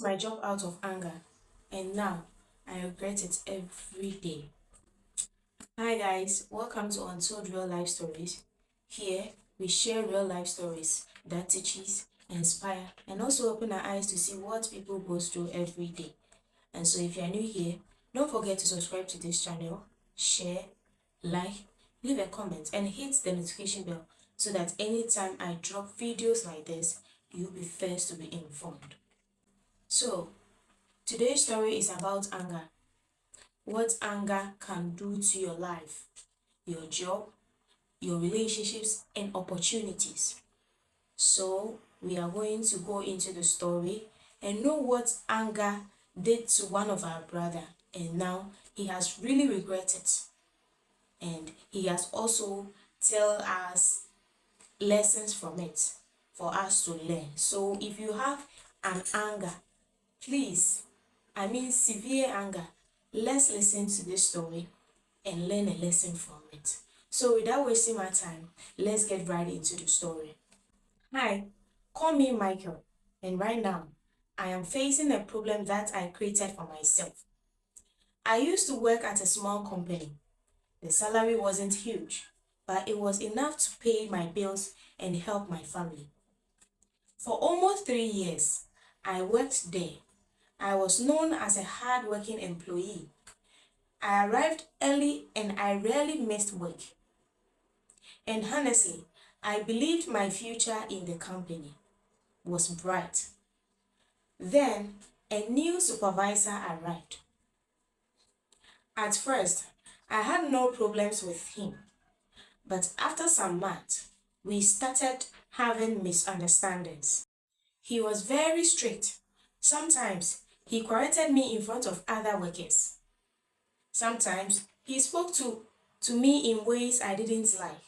My job out of anger, and now I regret it every day. Hi guys, welcome to Untold Real Life Stories. Here we share real life stories that teaches, inspire, and also open our eyes to see what people go through every day. And so if you are new here, don't forget to subscribe to this channel, share, like, leave a comment, and hit the notification bell so that anytime I drop videos like this, you'll be first to be informed. So today's story is about anger. What anger can do to your life, your job, your relationships, and opportunities. So, we are going to go into the story and know what anger did to one of our brother, and now he has really regretted, and he has also tell us lessons from it for us to learn. So, if you have an anger, please, I mean severe anger, let's listen to this story and learn a lesson from it. So without wasting my time, let's get right into the story. Hi, call me Michael, and right now I am facing a problem that I created for myself. I used to work at a small company. The salary wasn't huge, but it was enough to pay my bills and help my family. For almost 3 years, I worked there. I was known as a hard-working employee. I arrived early and I rarely missed work. And honestly, I believed my future in the company was bright. Then, a new supervisor arrived. At first, I had no problems with him, but after some months, we started having misunderstandings. He was very strict. Sometimes, he corrected me in front of other workers. Sometimes, he spoke to me in ways I didn't like.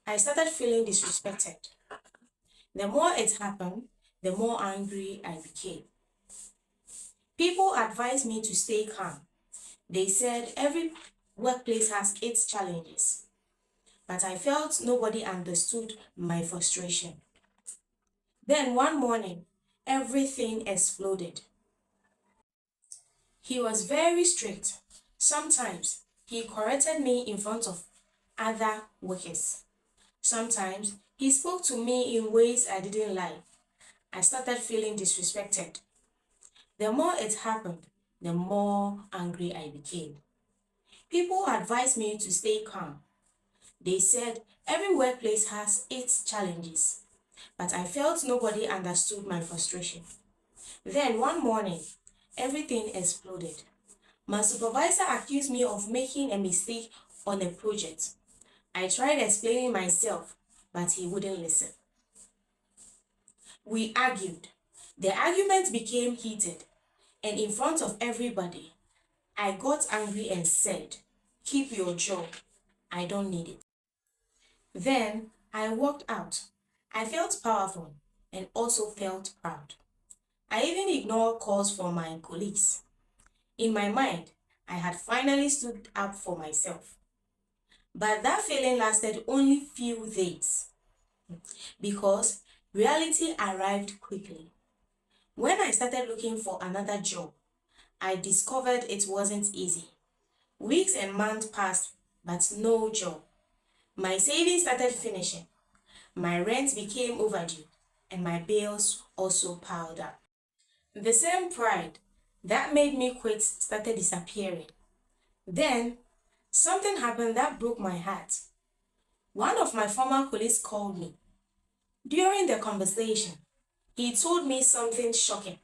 I started feeling disrespected. The more it happened, the more angry I became. People advised me to stay calm. They said every workplace has its challenges, but I felt nobody understood my frustration. Then one morning, everything exploded. He was very strict. Sometimes he corrected me in front of other workers. Sometimes he spoke to me in ways I didn't like. I started feeling disrespected. The more it happened, the more angry I became. People advised me to stay calm. They said every workplace has its challenges, but I felt nobody understood my frustration. Then one morning, everything exploded. My supervisor accused me of making a mistake on a project. I tried explaining myself, but he wouldn't listen. We argued. The argument became heated, and in front of everybody, I got angry and said, "Keep your job. I don't need it." Then I walked out. I felt powerful and also felt proud. I even ignored calls from my colleagues. In my mind, I had finally stood up for myself. But that feeling lasted only few days because reality arrived quickly. When I started looking for another job, I discovered it wasn't easy. Weeks and months passed, but no job. My savings started finishing. My rent became overdue, and my bills also piled up. The same pride that made me quit started disappearing. Then, something happened that broke my heart. One of my former colleagues called me. During the conversation, he told me something shocking.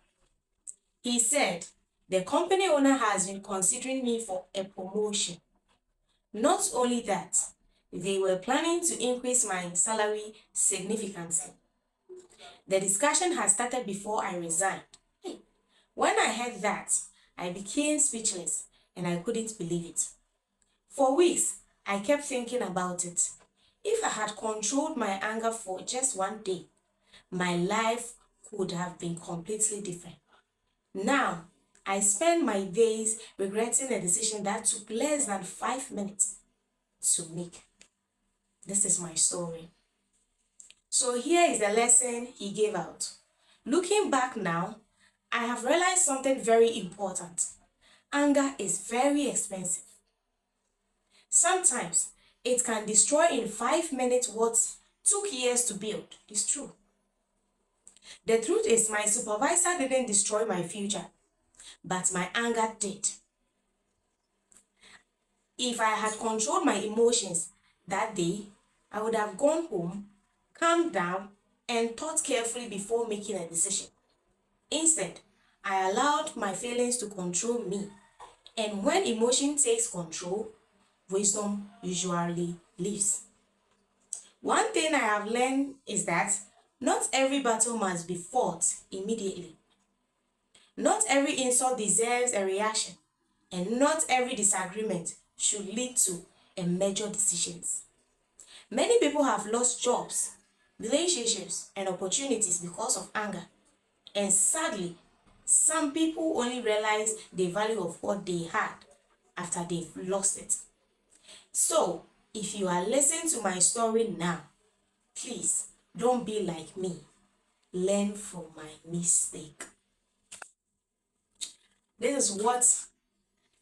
He said, the company owner has been considering me for a promotion. Not only that, they were planning to increase my salary significantly. The discussion had started before I resigned. When I heard that, I became speechless and I couldn't believe it. For weeks, I kept thinking about it. If I had controlled my anger for just one day, my life could have been completely different. Now, I spend my days regretting a decision that took less than 5 minutes to make. This is my story. So here is the lesson he gave out. Looking back now, I have realized something very important. Anger is very expensive. Sometimes it can destroy in 5 minutes what took years to build. It's true. The truth is, my supervisor didn't destroy my future, but my anger did. If I had controlled my emotions that day, I would have gone home, calmed down, and thought carefully before making a decision. Instead, I allowed my feelings to control me. And when emotion takes control, wisdom usually leaves. One thing I have learned is that not every battle must be fought immediately. Not every insult deserves a reaction, and not every disagreement should lead to a major decisions. Many people have lost jobs, relationships, and opportunities because of anger. And sadly, some people only realize the value of what they had after they've lost it. So, if you are listening to my story now, please don't be like me. Learn from my mistake. This is what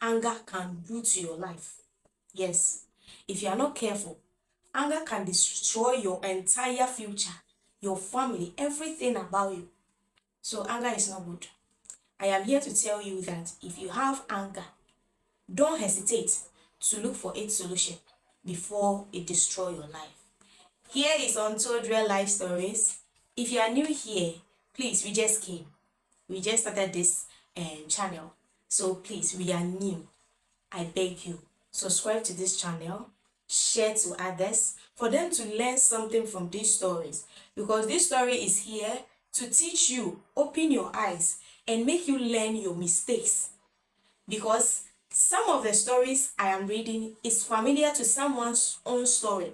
anger can do to your life. Yes, if you are not careful, anger can destroy your entire future, your family, everything about you. So anger is not good. I am here to tell you that if you have anger, don't hesitate to look for its solution before it destroys your life. Here is Untold Real Life Stories. If you are new here, please, we just came. We just started this channel. So please, we are new. I beg you, subscribe to this channel, share to others for them to learn something from these stories, because this story is here to teach you, open your eyes, and make you learn your mistakes. Because some of the stories I am reading is familiar to someone's own story.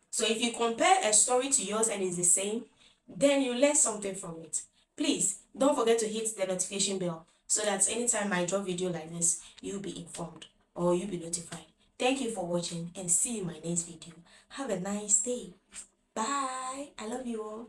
So if you compare a story to yours and it's the same, then you learn something from it. Please don't forget to hit the notification bell so that anytime I drop video like this, you'll be informed or you'll be notified. Thank you for watching and see you in my next video. Have a nice day. Bye. I love you all.